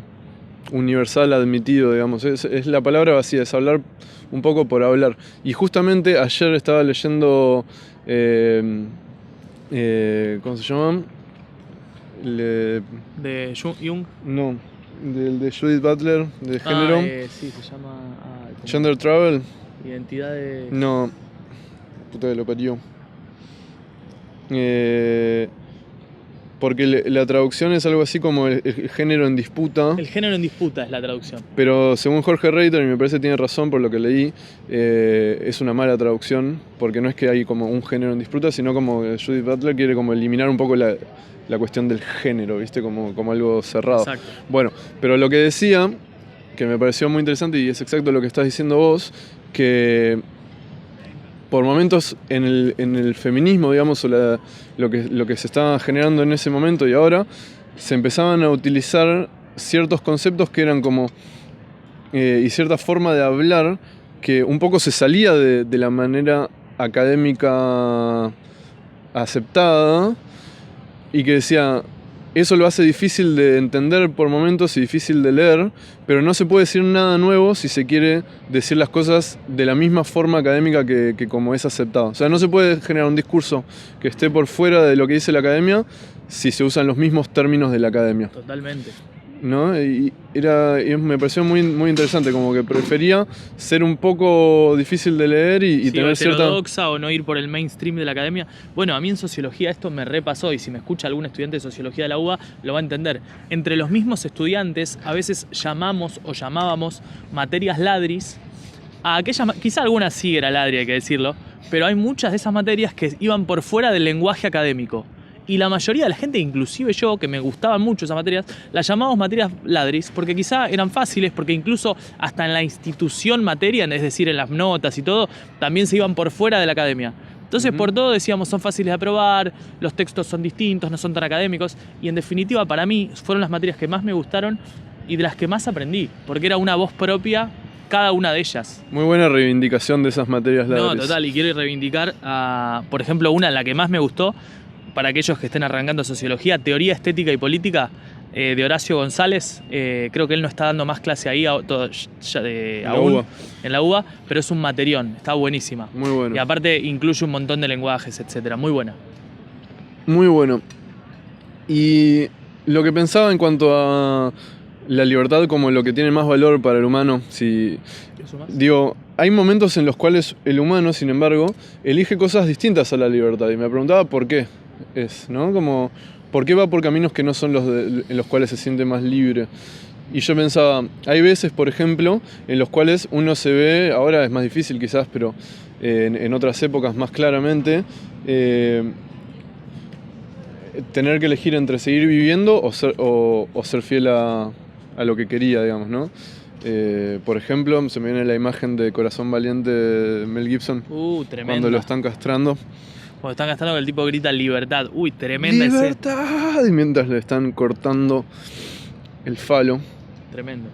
universal admitido, digamos, es la palabra vacía, es hablar un poco por hablar. Y justamente ayer estaba leyendo, ¿cómo se llama? ¿De Jung? No, de Judith Butler, de género. Sí, se llama... Gender Travel. Identidad de... No, puta que lo parió. Porque la traducción es algo así como el género en disputa. El género en disputa es la traducción. Pero según Jorge Reiter, y me parece que tiene razón por lo que leí, es una mala traducción, porque no es que hay como un género en disputa, sino como Judith Butler quiere como eliminar un poco la cuestión del género, ¿viste? Como algo cerrado. Exacto. Bueno, pero lo que decía, que me pareció muy interesante y es exacto lo que estás diciendo vos, que por momentos en el feminismo, digamos, o lo que se estaba generando en ese momento y ahora, se empezaban a utilizar ciertos conceptos que eran como, y cierta forma de hablar que un poco se salía de la manera académica aceptada y que decía, eso lo hace difícil de entender por momentos y difícil de leer, pero no se puede decir nada nuevo si se quiere decir las cosas de la misma forma académica que como es aceptado. O sea, no se puede generar un discurso que esté por fuera de lo que dice la academia si se usan los mismos términos de la academia. Totalmente. ¿No? Y me pareció muy, muy interesante, como que prefería ser un poco difícil de leer y sí, tener cierta... heterodoxa o no ir por el mainstream de la academia. Bueno, a mí en sociología esto me repasó, y si me escucha algún estudiante de sociología de la UBA lo va a entender. Entre los mismos estudiantes a veces llamamos o llamábamos materias ladris a aquellas, quizá algunas sí era ladri, hay que decirlo, pero hay muchas de esas materias que iban por fuera del lenguaje académico. Y la mayoría de la gente, inclusive yo, que me gustaban mucho esas materias, las llamamos materias ladris, porque quizá eran fáciles, porque incluso hasta en la institución materia, es decir, en las notas y todo, también se iban por fuera de la academia. Entonces, por todo decíamos, son fáciles de aprobar, los textos son distintos, no son tan académicos, y en definitiva, para mí, fueron las materias que más me gustaron y de las que más aprendí, porque era una voz propia cada una de ellas. Muy buena reivindicación de esas materias ladris. No, total, y quiero reivindicar, por ejemplo, una, la que más me gustó, para aquellos que estén arrancando sociología, Teoría Estética y Política, de Horacio González. Creo que él no está dando más clase ahí aún en la UBA, pero es un materión, está buenísima. Muy bueno. Y aparte incluye un montón de lenguajes, etcétera. Muy buena. Muy bueno. Y lo que pensaba en cuanto a la libertad como lo que tiene más valor para el humano, digo, hay momentos en los cuales el humano, sin embargo, elige cosas distintas a la libertad. Y me preguntaba por qué ¿no? Como, ¿por qué va por caminos que no son los en los cuales se siente más libre? Y yo pensaba, hay veces, por ejemplo, en los cuales uno se ve, ahora es más difícil quizás, pero en otras épocas más claramente, tener que elegir entre seguir viviendo o ser fiel a lo que quería, digamos, ¿no? Por ejemplo, se me viene la imagen de Corazón Valiente de Mel Gibson. Tremenda. Cuando lo están castrando. Cuando están castrando, que el tipo grita libertad. Tremenda escena. ¡Libertad! Y mientras le están cortando el falo. Tremendo.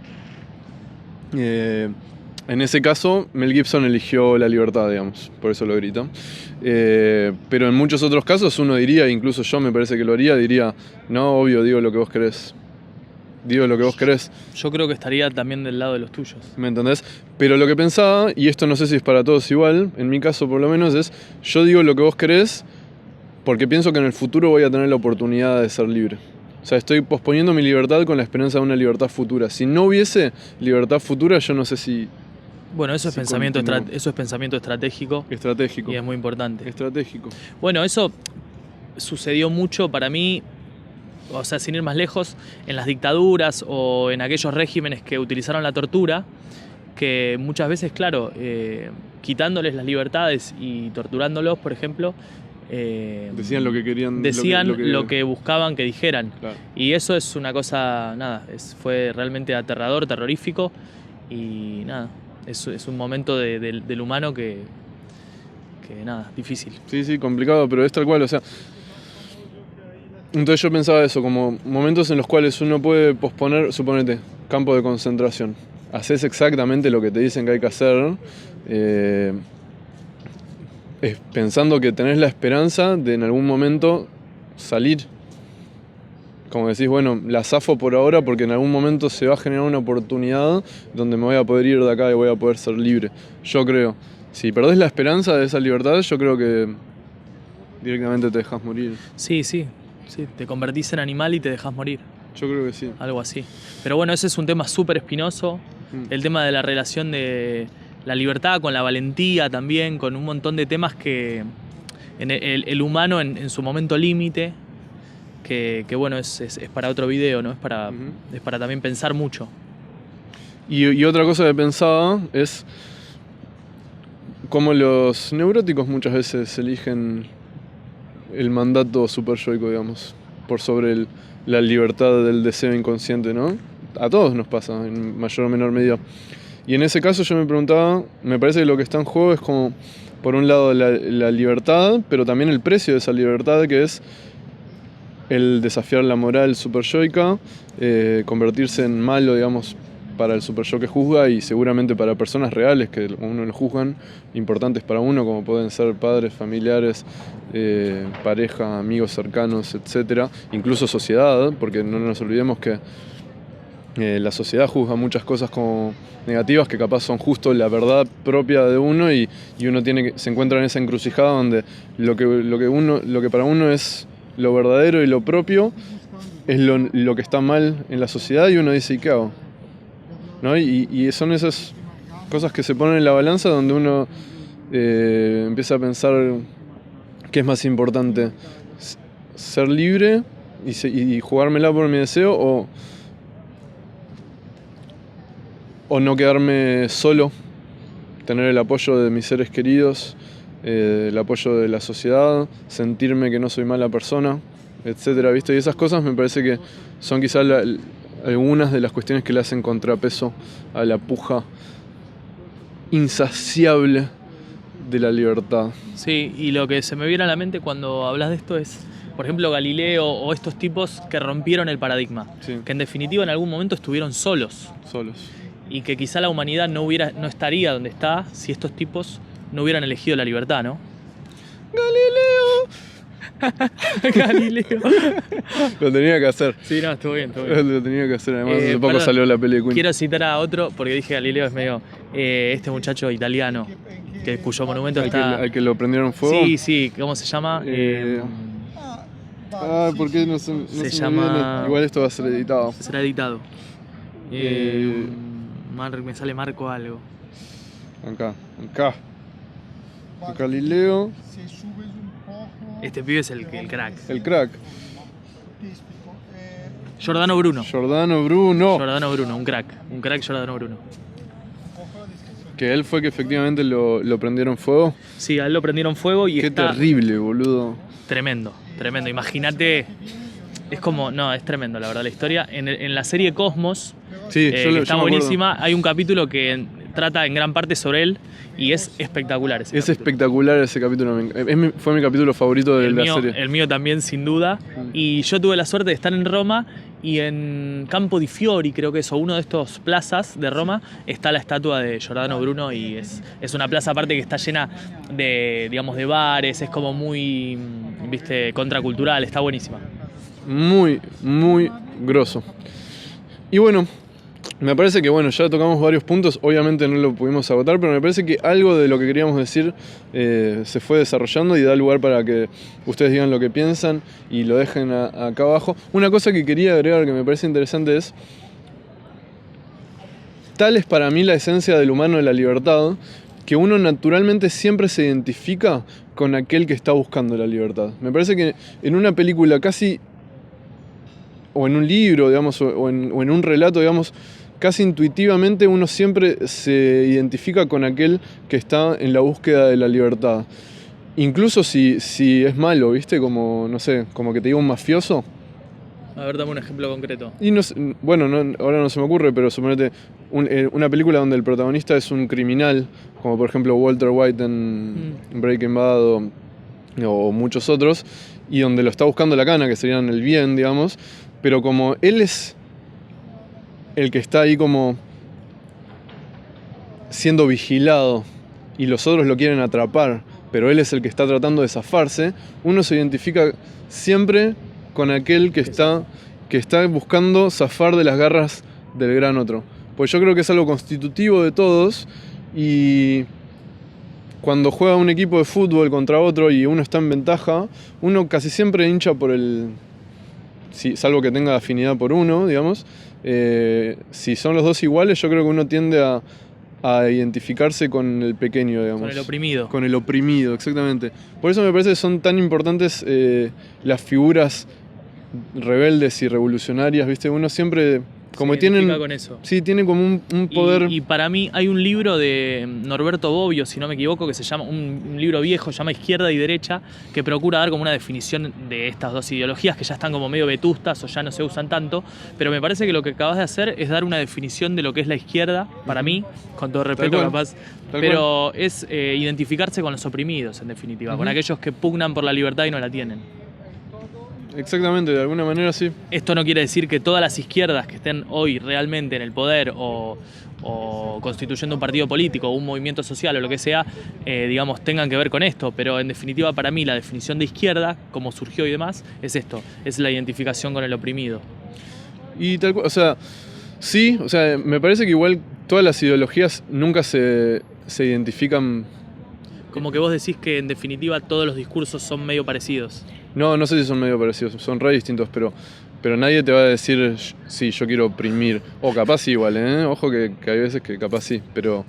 En ese caso, Mel Gibson eligió la libertad, digamos. Por eso lo grita. Pero en muchos otros casos uno diría, incluso yo me parece que lo haría, diría, no, obvio, digo lo que vos querés. Digo lo que vos querés. Yo creo que estaría también del lado de los tuyos. ¿Me entendés? Pero lo que pensaba, y esto no sé si es para todos igual, en mi caso por lo menos es, yo digo lo que vos querés porque pienso que en el futuro voy a tener la oportunidad de ser libre. O sea, estoy posponiendo mi libertad con la esperanza de una libertad futura. Si no hubiese libertad futura, yo no sé si... Bueno, eso es pensamiento estratégico. Estratégico. Y es muy importante. Estratégico. Bueno, eso sucedió mucho para mí. O sea, sin ir más lejos, en las dictaduras o en aquellos regímenes que utilizaron la tortura, que muchas veces, claro, quitándoles las libertades y torturándolos, por ejemplo, decían lo que querían. Decían lo que buscaban que dijeran. Claro. Y eso es una cosa, nada, fue realmente aterrador, terrorífico, y nada, es un momento del humano que nada, difícil. Sí, complicado, pero es tal cual, o sea... Entonces yo pensaba eso, como momentos en los cuales uno puede posponer, suponete, campo de concentración. Haces exactamente lo que te dicen que hay que hacer, pensando que tenés la esperanza de en algún momento salir. Como decís, bueno, la zafo por ahora porque en algún momento se va a generar una oportunidad donde me voy a poder ir de acá y voy a poder ser libre. Yo creo. Si perdés la esperanza de esa libertad, yo creo que directamente te dejas morir. Sí, te convertís en animal y te dejas morir. Yo creo que sí. Algo así. Pero bueno, ese es un tema súper espinoso. El tema de la relación de la libertad con la valentía también, con un montón de temas que el humano en su momento límite, que bueno, es para otro video, ¿no? Es para también pensar mucho. Y otra cosa que pensaba es cómo los neuróticos muchas veces eligen el mandato superyoico, digamos, por sobre la libertad del deseo inconsciente, ¿no? A todos nos pasa, en mayor o menor medida. Y en ese caso yo me preguntaba, me parece que lo que está en juego es como, por un lado, la libertad, pero también el precio de esa libertad, que es el desafiar la moral superyoica, convertirse en malo, digamos, para el superyo que juzga y seguramente para personas reales que a uno lo juzgan, importantes para uno, como pueden ser padres, familiares, pareja, amigos cercanos, etc. Incluso sociedad, porque no nos olvidemos que la sociedad juzga muchas cosas como negativas que capaz son justo la verdad propia de uno y uno se encuentra en esa encrucijada donde lo que para uno es lo verdadero y lo propio es lo que está mal en la sociedad y uno dice, ¿y qué hago? ¿No? Y son esas cosas que se ponen en la balanza donde uno empieza a pensar qué es más importante, ser libre y jugármela por mi deseo o no quedarme solo, tener el apoyo de mis seres queridos, el apoyo de la sociedad, sentirme que no soy mala persona, etcétera, ¿viste? Y esas cosas me parece que son quizás algunas de las cuestiones que le hacen contrapeso a la puja insaciable de la libertad. Sí, y lo que se me viene a la mente cuando hablas de esto es, por ejemplo, Galileo o estos tipos que rompieron el paradigma, Sí. que en definitiva en algún momento estuvieron solos y que quizá la humanidad no estaría donde está si estos tipos no hubieran elegido la libertad, ¿no? Galileo. Lo tenía que hacer. Sí, no, estuvo bien, estuvo bien. Lo tenía que hacer, además hace poco salió la peli de Queen. Quiero citar a otro, porque dije Galileo es medio... este muchacho italiano, cuyo monumento está... ¿Al que lo prendieron fuego? Sí, ¿cómo se llama? ¿Por qué no se llama... viene? Igual esto va a ser editado. Será editado. Me sale Marco algo. Acá. Galileo. Este pibe es el crack. El crack. Giordano Bruno, un crack Giordano Bruno. Que él fue que efectivamente lo prendieron fuego. Sí, a él lo prendieron fuego y Qué está... terrible, boludo. Tremendo. Imagínate, es como... No, es tremendo, la verdad, la historia. En la serie Cosmos, Sí, que está buenísima, hay un capítulo que trata en gran parte sobre él y es espectacular ese capítulo. Espectacular ese capítulo. Fue mi capítulo favorito de la serie. El mío también, sin duda. Y yo tuve la suerte de estar en Roma y en Campo di Fiori, creo que es, o uno de estos plazas de Roma, está la estatua de Giordano Bruno y es una plaza aparte que está llena de, digamos, de bares, es como muy, viste, contracultural, está buenísima. Muy, muy grosso. Y bueno, me parece que ya tocamos varios puntos, obviamente no lo pudimos agotar, pero me parece que algo de lo que queríamos decir se fue desarrollando y da lugar para que ustedes digan lo que piensan y lo dejen acá abajo. Una cosa que quería agregar que me parece interesante es, tal es para mí la esencia del humano de la libertad, que uno naturalmente siempre se identifica con aquel que está buscando la libertad. Me parece que en una película casi, o en un libro, digamos, o en un relato, digamos, casi intuitivamente uno siempre se identifica con aquel que está en la búsqueda de la libertad. Incluso si es malo, ¿viste? Como, no sé, como que te diga un mafioso. A ver, dame un ejemplo concreto. Y ahora no se me ocurre, pero suponete una película donde el protagonista es un criminal, como por ejemplo Walter White en Breaking Bad o muchos otros, y donde lo está buscando la cana, que serían el bien, digamos, pero como él es el que está ahí como siendo vigilado y los otros lo quieren atrapar, pero él es el que está tratando de zafarse, uno se identifica siempre con aquel que está buscando zafar de las garras del gran otro. Pues yo creo que es algo constitutivo de todos y cuando juega un equipo de fútbol contra otro y uno está en ventaja, uno casi siempre hincha por salvo que tenga afinidad por uno, digamos. Si son los dos iguales, yo creo que uno tiende a a identificarse con el pequeño, digamos. Con el oprimido. Con el oprimido, exactamente. Por eso me parece que son tan importantes las figuras rebeldes y revolucionarias, ¿viste? Uno siempre, como Se tienen... identifica con eso. Sí, tiene como un poder... Y para mí hay un libro de Norberto Bobbio, si no me equivoco, que se llama, un libro viejo, se llama Izquierda y Derecha, que procura dar como una definición de estas dos ideologías que ya están como medio vetustas o ya no se usan tanto, pero me parece que lo que acabas de hacer es dar una definición de lo que es la izquierda, para mí, con todo respeto capaz, pero es identificarse con los oprimidos, en definitiva, con aquellos que pugnan por la libertad y no la tienen. Exactamente, de alguna manera sí. Esto no quiere decir que todas las izquierdas que estén hoy realmente en el poder o constituyendo un partido político o un movimiento social o lo que sea, digamos, tengan que ver con esto, pero en definitiva para mí la definición de izquierda, como surgió y demás, es esto, es la identificación con el oprimido. Y tal cual, o sea, sí, o sea, me parece que igual todas las ideologías nunca se identifican. Como que vos decís que en definitiva todos los discursos son medio parecidos. No sé si son medio parecidos, son re distintos, pero nadie te va a decir, sí, yo quiero oprimir. O capaz sí igual, ojo que hay veces que capaz sí, pero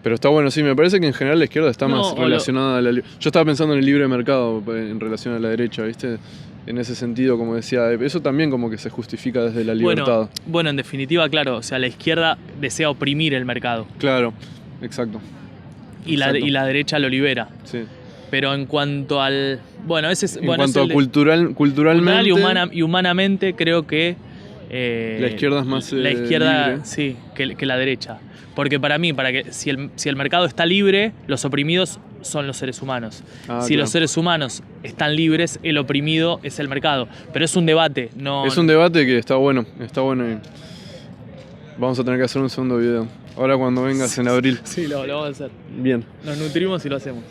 está bueno, sí, me parece que en general la izquierda está más relacionada a la... Yo estaba pensando en el libre mercado en relación a la derecha, ¿viste? En ese sentido, como decía, eso también como que se justifica desde la libertad. Bueno, en definitiva, claro, o sea, la izquierda desea oprimir el mercado. Claro, exacto. Y la derecha lo libera. Sí. Pero en cuanto al... Bueno, ese es... En cuanto a culturalmente... Cultural y humanamente creo que... la izquierda es más la izquierda, libre. sí, que la derecha. Porque para mí, si el mercado está libre, los oprimidos son los seres humanos. Si claro. los seres humanos están libres, el oprimido es el mercado. Pero es un debate, no... Es un debate que está bueno y vamos a tener que hacer un segundo video. Ahora cuando vengas en abril. Sí, lo vamos a hacer. Bien. Nos nutrimos y lo hacemos.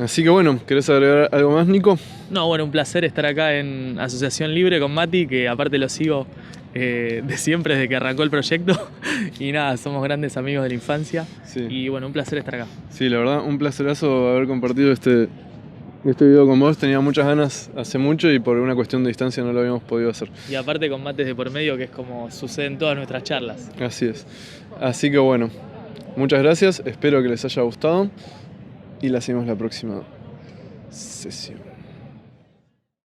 Así que bueno, ¿querés agregar algo más, Nico? No, bueno, un placer estar acá en Asociación Libre con Mati, que aparte lo sigo de siempre, desde que arrancó el proyecto. Y nada, somos grandes amigos de la infancia. Sí. Y bueno, un placer estar acá. Sí, la verdad, un placerazo haber compartido este video con vos. Tenía muchas ganas hace mucho y por una cuestión de distancia no lo habíamos podido hacer. Y aparte con mates de por medio, que es como sucede en todas nuestras charlas. Así es. Así que bueno, muchas gracias, espero que les haya gustado y la seguimos la próxima sesión.